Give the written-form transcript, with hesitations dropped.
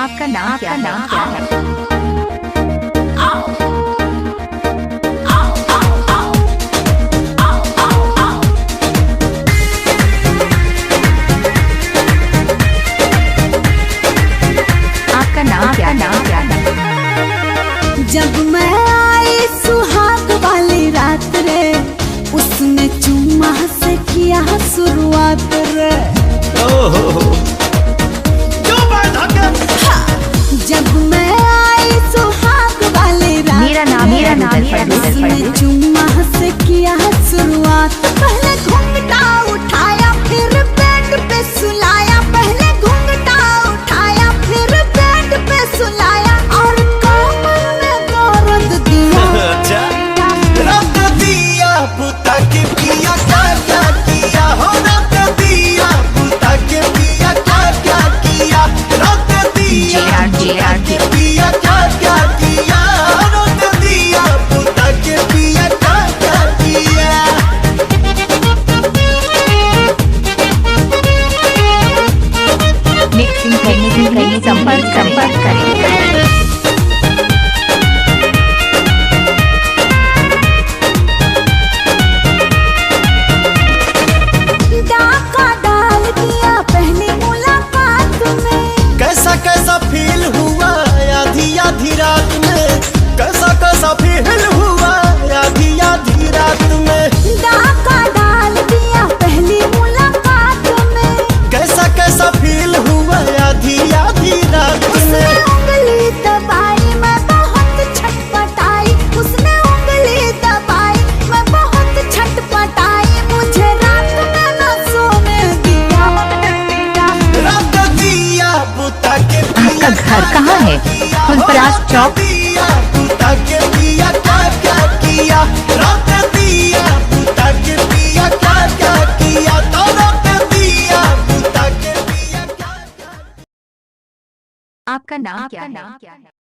आपका नाम क्या है? आपका नाम क्या है? जब मैं आई सुहाग वाली रात रे, उसने चुम्मा से किया शुरुआत रे। जब मैं आई सुहाग वाली रात, मेरा नाम उसने चुम्मा से किया शुरुआत। पहले घूंघटा उठाया, फिर बेड पे सुलाया। पहले घूंघटा उठाया, फिर बेड पे सुलाया, और कमर में दर्द दिया। रख दिया पुता के पिया क्या किया हो, रख दिया पुता के पिया क्या किया, रख दिया पुता के पिया क्या किया, रख दिया पुता के पिया क्या किया। मिक्सिंग करने के लिए संपर्क करें। डाका डाल दिया पहली मुलाकात में। कैसा कैसा फील हुआ आधी आधी रात में, कैसा कैसा फील हुआ आधी आधी रात में। डाका डाल दिया पहली मुलाकात में। कैसा कैसा फील हुआ आधी आधी रात उसने में। उंगली दबाई, मैं बहुत छटपटाई। उसने उंगली दबाई, मैं बहुत छटपटाई। मुझे रात में न सोने दिया। रख दिया पुता के आपका घर कहाँ है? फुलपरास चौक। दिया पुता के पिया क्या किया, रख दिया पुता के पिया क्या किया, तो रख दिया पुता के पिया क्या। आपका नाम क्या है?